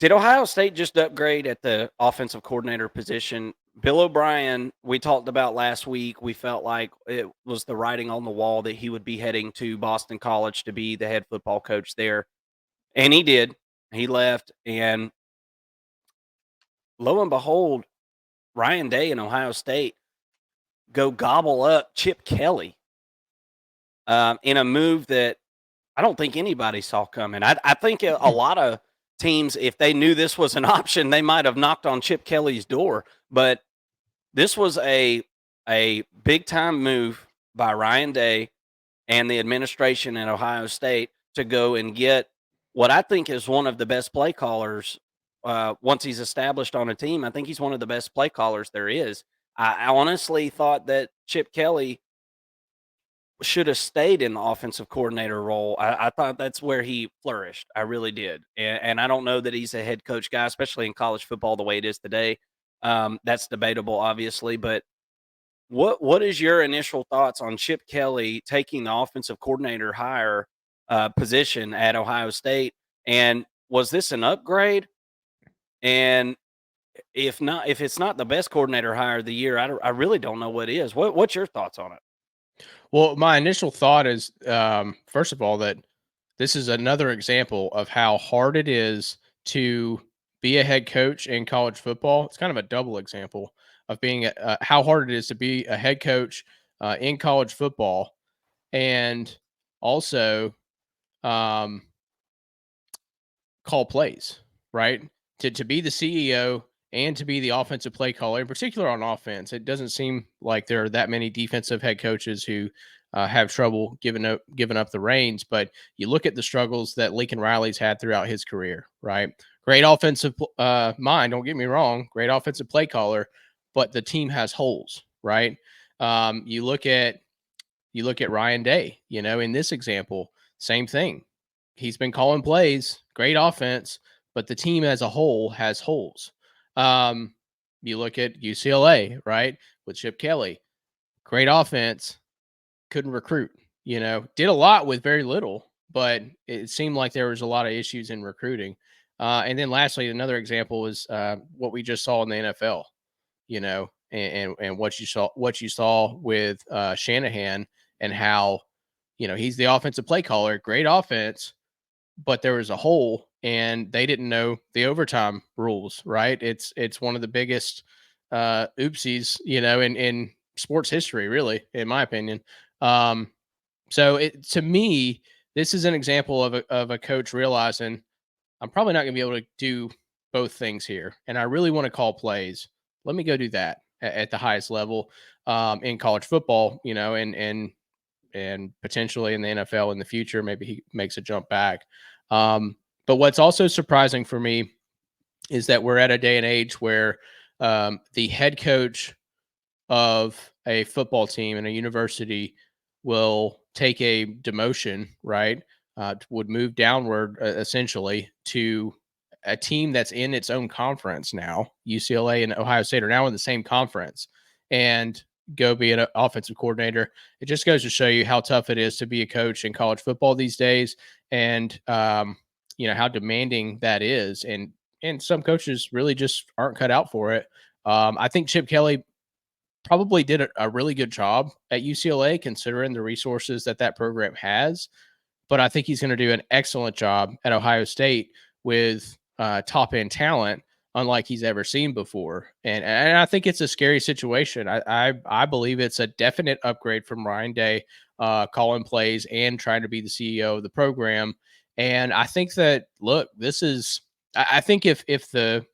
Did Ohio State just upgrade at the offensive coordinator position? Bill O'Brien, we talked about last week. We felt like it was the writing on the wall that he would be heading to Boston College to be the head football coach there. And he did. He left. And lo and behold, Ryan Day and Ohio State go gobble up Chip Kelly in a move that I don't think anybody saw coming. I think a lot of teams, if they knew this was an option, they might have knocked on Chip Kelly's door. But this was a big time move by Ryan Day and the administration at Ohio State to go and get what I think is one of the best play callers. Once he's established on a team, I think he's one of the best play callers there is. I honestly thought that Chip Kelly should have stayed in the offensive coordinator role. I thought that's where he flourished. I really did. And I don't know that he's a head coach guy, especially in college football the way it is today. That's debatable, obviously. But what is your initial thoughts on Chip Kelly taking the offensive coordinator hire position at Ohio State? And was this an upgrade? And if not, if it's not the best coordinator hire of the year, I really don't know what is. What's your thoughts on it? Well, my initial thought is, first of all, that this is another example of how hard it is to be a head coach in college football. It's kind of a double example of being how hard it is to be a head coach in college football, and also um, call plays, right? To be the CEO and to be the offensive play caller, in particular on offense. It doesn't seem like there are that many defensive head coaches who have trouble giving up the reins. But you look at the struggles that Lincoln Riley's had throughout his career, right? Great offensive mind, don't get me wrong, great offensive play caller, but the team has holes, right? You look at Ryan Day, in this example, same thing. He's been calling plays, great offense, but the team as a whole has holes. Um, you look at UCLA, right, with Chip Kelly, great offense, couldn't recruit, did a lot with very little, but it seemed like there was a lot of issues in recruiting. And then lastly, another example is what we just saw in the NFL, and what you saw with Shanahan, and how, he's the offensive play caller, great offense, but there was a hole and they didn't know the overtime rules, right? It's one of the biggest oopsies, in sports history, really, in my opinion. Um, so to me, this is an example of a coach realizing I'm probably not going to be able to do both things here, and I really want to call plays. Let me go do that at the highest level in college football, and potentially in the NFL in the future. Maybe he makes a jump back. But what's also surprising for me is that we're at a day and age where the head coach of a football team in a university will take a demotion, right? Would move downward essentially to a team that's in its own conference now. UCLA and Ohio State are now in the same conference, and go be an offensive coordinator. It just goes to show you how tough it is to be a coach in college football these days, and how demanding that is. And some coaches really just aren't cut out for it. I think Chip Kelly probably did a really good job at UCLA considering the resources that program has. But I think he's going to do an excellent job at Ohio State with top end talent, unlike he's ever seen before. And I think it's a scary situation. I believe it's a definite upgrade from Ryan Day, calling plays and trying to be the CEO of the program. And I think that, look, this is, I think if the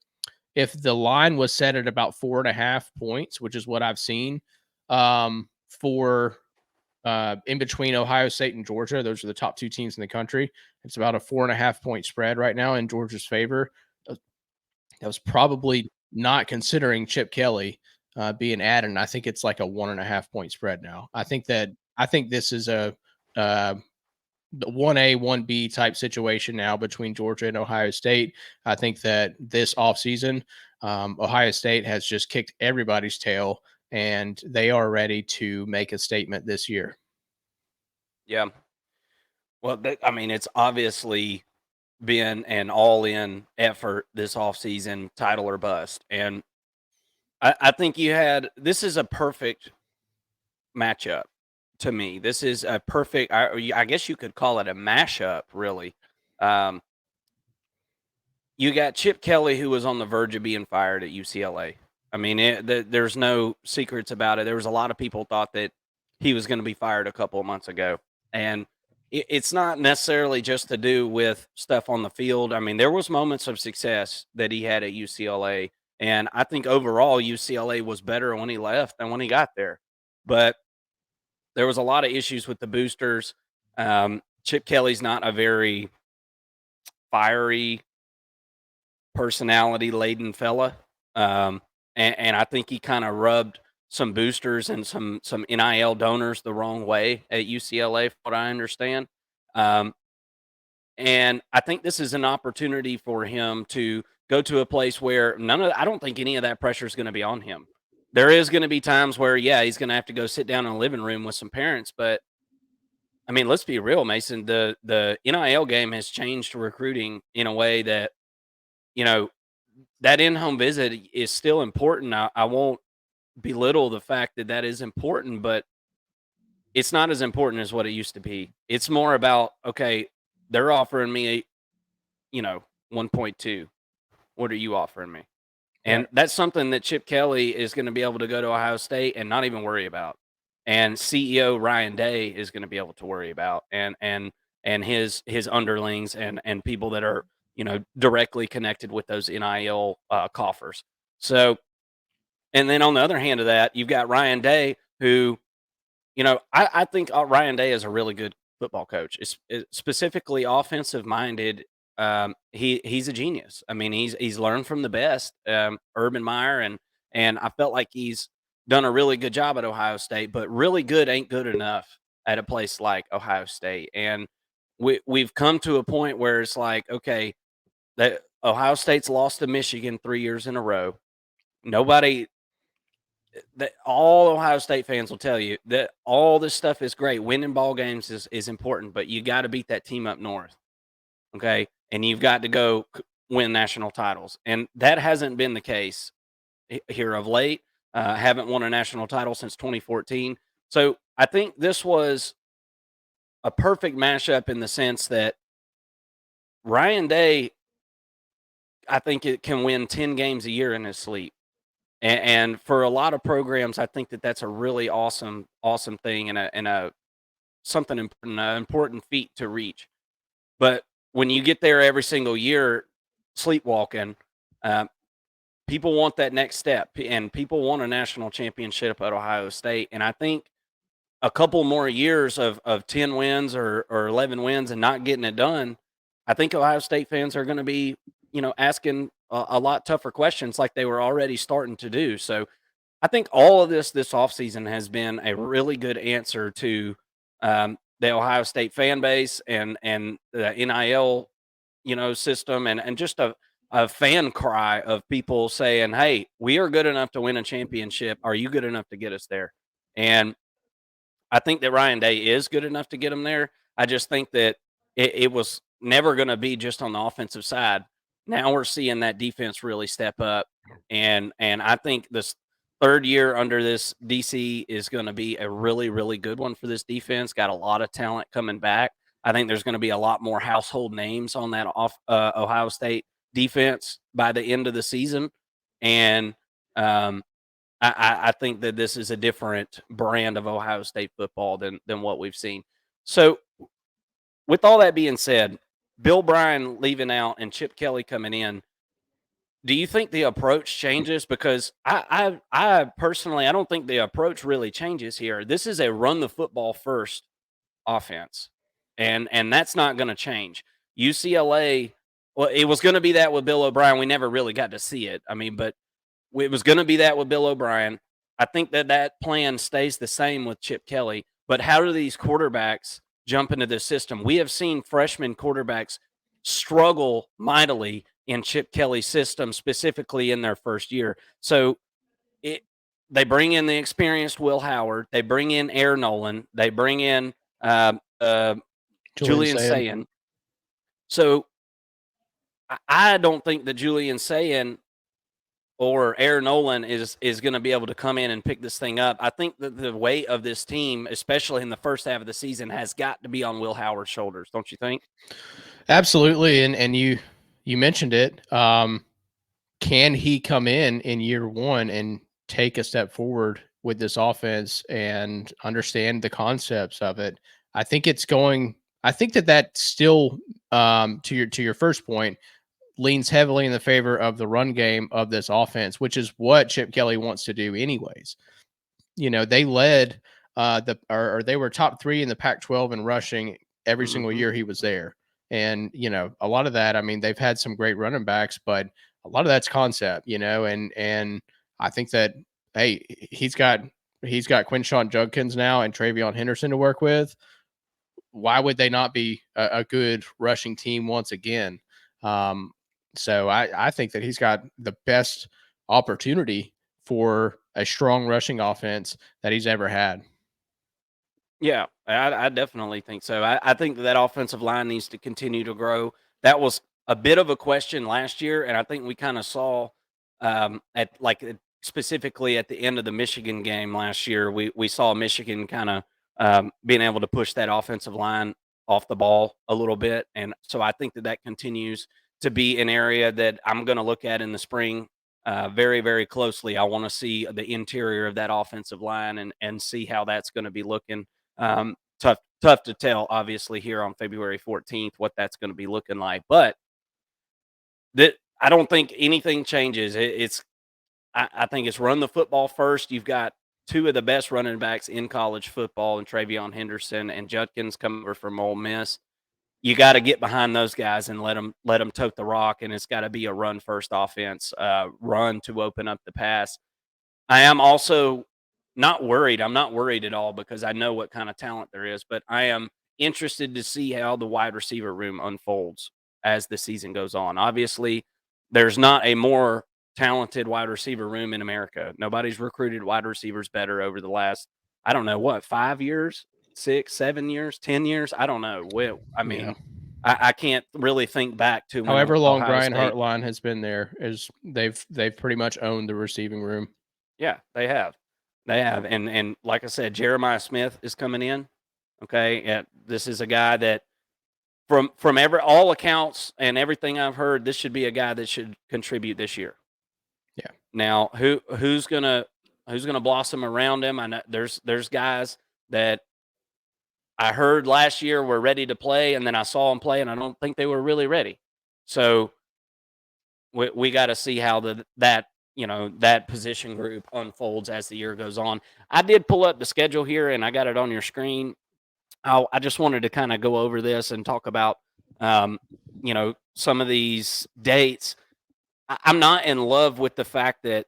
line was set at about 4.5 points, which is what I've seen, for in between Ohio State and Georgia, those are the top two teams in the country. It's about a 4.5 point spread right now in Georgia's favor. That was probably not considering Chip Kelly being added. And I think it's like a 1.5 point spread now. I think this is a 1A, 1B type situation now between Georgia and Ohio State. I think that this offseason, Ohio State has just kicked everybody's tail, and they are ready to make a statement this year. Yeah. Well, I mean, it's obviously been an all-in effort this offseason, title or bust. And I think this is a perfect matchup to me. This is a perfect, I guess you could call it a mashup, really. Um, you got Chip Kelly, who was on the verge of being fired at UCLA. I mean, there's no secrets about it. There was a lot of people thought that he was going to be fired a couple of months ago. And it's not necessarily just to do with stuff on the field. I mean, there was moments of success that he had at UCLA. And I think overall UCLA was better when he left than when he got there. But there was a lot of issues with the boosters. Chip Kelly's not a very fiery, personality laden fella. And I think he kind of rubbed some boosters and some NIL donors the wrong way at UCLA, from what I understand. Um, and I think this is an opportunity for him to go to a place where I don't think any of that pressure is going to be on him. There is going to be times where, yeah, he's going to have to go sit down in a living room with some parents, but I mean, let's be real, Mason. The NIL game has changed recruiting in a way that, you know, that in-home visit is still important. I won't belittle the fact that that is important, but it's not as important as what it used to be. It's more about, okay, they're offering me, 1.2. What are you offering me? And Right. that's something that Chip Kelly is going to be able to go to Ohio State and not even worry about. And CEO Ryan Day is going to be able to worry about, and his underlings and people that are directly connected with those NIL coffers. So, and then on the other hand of that, you've got Ryan Day, who I think Ryan Day is a really good football coach. Specifically offensive minded. He's a genius. I mean, he's learned from the best, Urban Meyer, and I felt like he's done a really good job at Ohio State. But really good ain't good enough at a place like Ohio State. And we've come to a point where it's like, okay, that Ohio State's lost to Michigan 3 years in a row. Nobody that all Ohio State fans will tell you that all this stuff is great. Winning ball games is important, but you got to beat that team up north. Okay. And you've got to go win national titles. And that hasn't been the case here of late. Haven't won a national title since 2014. So I think this was a perfect mashup in the sense that Ryan Day, I think it can win 10 games a year in his sleep. And for a lot of programs, I think that that's a really awesome thing and a something important, an important feat to reach. But when you get there every single year, sleepwalking, um, people want that next step, and people want a national championship at Ohio State. And I think a couple more years of 10 wins or 11 wins and not getting it done, I think Ohio State fans are going to be asking a lot tougher questions like they were already starting to do. So I think all of this offseason has been a really good answer to the Ohio State fan base and the NIL, system and just a fan cry of people saying, "Hey, we are good enough to win a championship. Are you good enough to get us there?" And I think that Ryan Day is good enough to get him there. I just think that it was never going to be just on the offensive side. Now we're seeing that defense really step up, and I think this third year under this DC is going to be a really good one for this defense. Got a lot of talent coming back. I think there's going to be a lot more household names on that Ohio State defense by the end of the season, and um, I think that this is a different brand of Ohio State football than what we've seen. So, with all that being said, Bill Bryan leaving out and Chip Kelly coming in, do you think the approach changes? Because I personally I don't think the approach really changes here. This is a run the football first offense, and that's not going to change. UCLA, well, it was going to be that with Bill O'Brien. We never really got to see it. I mean, but it was going to be that with Bill O'Brien. I think that plan stays the same with Chip Kelly. But how do these quarterbacks jump into this system? We have seen freshman quarterbacks struggle mightily in Chip Kelly's system, specifically in their first year. So it, they bring in the experienced Will Howard. They bring in Air Nolan. They bring in Julian Sayin. So I don't think that Julian Sayin or Aaron Nolan is going to be able to come in and pick this thing up. I think that the weight of this team, especially in the first half of the season, has got to be on Will Howard's shoulders. Don't you think? Absolutely, and you mentioned it. Can he come in year one and take a step forward with this offense and understand the concepts of it? I think it's going. I think that still, to your first point, leans heavily in the favor of the run game of this offense, which is what Chip Kelly wants to do, anyways. They led or they were top 3 in the Pac-12 in rushing every single year he was there. And, a lot of that, I mean, they've had some great running backs, but a lot of that's concept, and I think that, hey, he's got Quinshawn Judkins now and Travion Henderson to work with. Why would they not be a good rushing team once again? So I think that he's got the best opportunity for a strong rushing offense that he's ever had. Yeah, I definitely think so. I think that offensive line needs to continue to grow. That was a bit of a question last year, and I think we kind of saw specifically at the end of the Michigan game last year, we saw Michigan kind of being able to push that offensive line off the ball a little bit, and so I think that that continues to be an area that I'm going to look at in the spring very, very closely. I want to see the interior of that offensive line and see how that's going to be looking. Tough to tell, obviously, here on February 14th what that's going to be looking like. But that I don't think anything changes. I think it's run the football first. You've got two of the best running backs in college football, and Travion Henderson and Judkins come over from Ole Miss. You got to get behind those guys and let them tote the rock, and it's got to be a run first offense, run to open up the pass. I am also not worried. I'm not worried at all because I know what kind of talent there is, but I am interested to see how the wide receiver room unfolds as the season goes on. Obviously, there's not a more talented wide receiver room in America. Nobody's recruited wide receivers better over the last, I don't know, what, 5 years, 6, 7 years, 10 years? I don't know. Well, I Yeah. mean, I can't really think back to when However long Ohio Brian State. Hartline has been there, is they've pretty much owned the receiving room. Yeah, they have. They have. And like I said, Jeremiah Smith is coming in. Okay. And this is a guy that from all accounts and everything I've heard, this should be a guy that should contribute this year. Yeah. Now, who's gonna blossom around him? I know there's guys that I heard last year were ready to play, and then I saw them play, and I don't think they were really ready. So we got to see how that position group unfolds as the year goes on. I did pull up the schedule here, and I got it on your screen. I just wanted to kind of go over this and talk about, some of these dates. I'm not in love with the fact that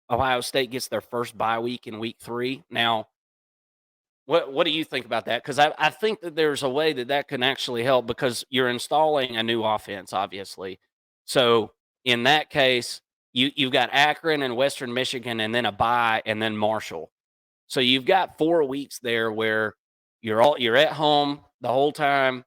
Ohio State gets their first bye week in week 3. Now, what do you think about that? Because I think that there's a way that can actually help because you're installing a new offense, obviously. So in that case, you've got Akron and Western Michigan, and then a bye, and then Marshall. So you've got 4 weeks there where you're at home the whole time.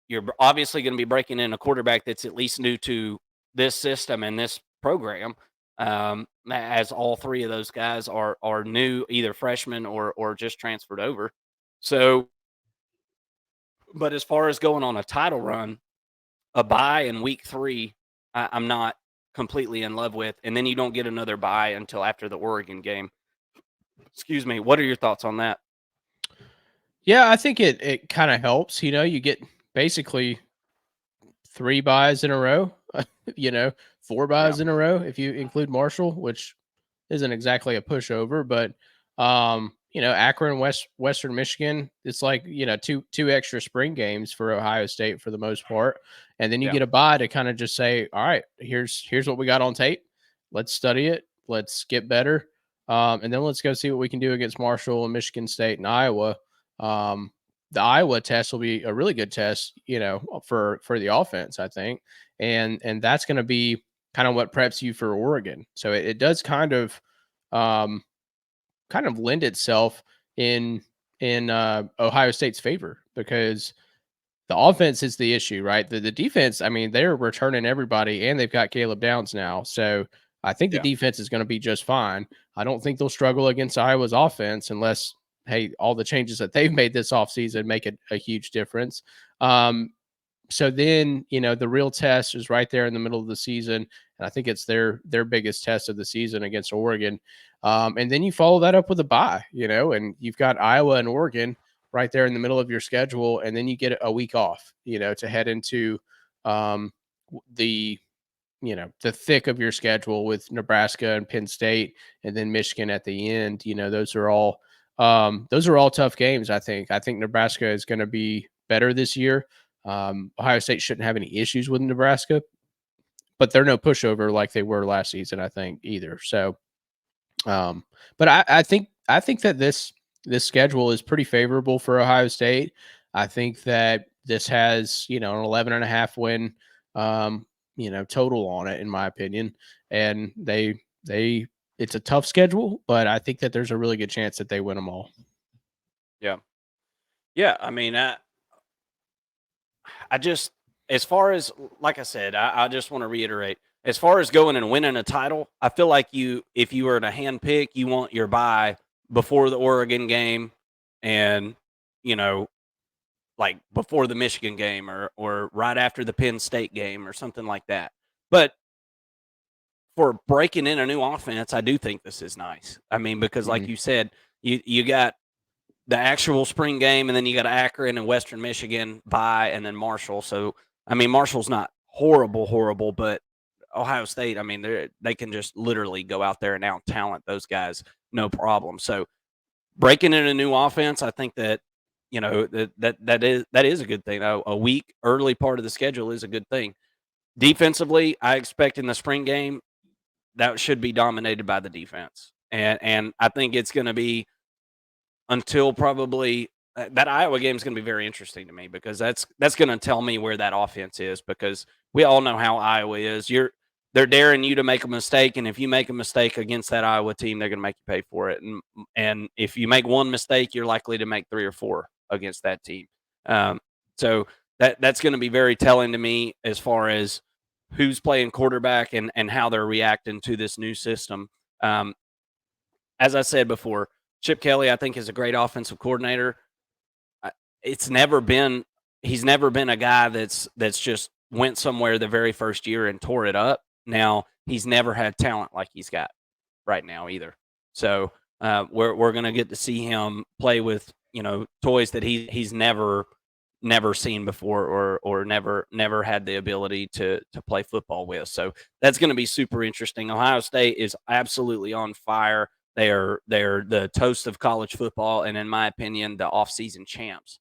You're obviously going to be breaking in a quarterback that's at least new to this system and this program. As all 3 of those guys are new, either freshmen or just transferred over. So, but as far as going on a title run, a bye in week 3, I'm not completely in love with, and then you don't get another bye until after the Oregon game. Excuse me. What are your thoughts on that? Yeah, I think it kind of helps. You get basically 3 buys in a row. 4 Yeah. buys in a row if you include Marshall, which isn't exactly a pushover, but Akron, Western Michigan, it's like, two extra spring games for Ohio State for the most part. And then you Yeah. get a bye to kind of just say, all right, here's what we got on tape. Let's study it. Let's get better. And then let's go see what we can do against Marshall and Michigan State and Iowa. The Iowa test will be a really good test, for the offense, I think. And that's going to be kind of what preps you for Oregon. So it does kind of lend itself in Ohio State's favor because The offense is the issue, right? The defense, I mean, they're returning everybody, and they've got Caleb Downs now. So I think the Yeah. defense is going to be just fine. I don't think they'll struggle against Iowa's offense unless, hey, all the changes that they've made this offseason make a huge difference. So then, the real test is right there in the middle of the season. And I think it's their biggest test of the season against Oregon. And then you follow that up with a bye, and you've got Iowa and Oregon right there in the middle of your schedule. And then you get a week off, to head into the thick of your schedule with Nebraska and Penn State and then Michigan at the end. Those are all tough games. I think Nebraska is going to be better this year. Ohio State shouldn't have any issues with Nebraska, but they're no pushover like they were last season, I think, either. So, but I think that this schedule is pretty favorable for Ohio State. I think that this has, an 11.5 win, total on it, in my opinion. And it's a tough schedule, but I think that there's a really good chance that they win them all. Yeah. Yeah. I mean, I just, as far as, like I said, I just want to reiterate, as far as going and winning a title, I feel like if you were to hand pick, you want your bye before the Oregon game and, like before the Michigan game or right after the Penn State game or something like that. But for breaking in a new offense, I do think this is nice. I mean, because like you said, you got the actual spring game, and then you got Akron and Western Michigan bye, and then Marshall. So, I mean, Marshall's not horrible, but Ohio State, I mean, they can just literally go out there and out talent those guys, no problem. So, breaking in a new offense, I think that that is a good thing. A week early part of the schedule is a good thing. Defensively, I expect in the spring game that should be dominated by the defense, and I think it's going to be until probably that Iowa game is going to be very interesting to me because that's going to tell me where that offense is, because we all know how Iowa is. They're daring you to make a mistake, and if you make a mistake against that Iowa team, they're going to make you pay for it. And if you make one mistake, you're likely to make 3 or 4 against that team. So that's going to be very telling to me as far as who's playing quarterback and how they're reacting to this new system. As I said before, Chip Kelly, I think, is a great offensive coordinator. He's never been a guy that's just went somewhere the very first year and tore it up. Now, he's never had talent like he's got right now either. So we're going to get to see him play with, toys that he's never seen before or never had the ability to play football with. So that's going to be super interesting. Ohio State is absolutely on fire. They're the toast of college football, and in my opinion, the off-season champs.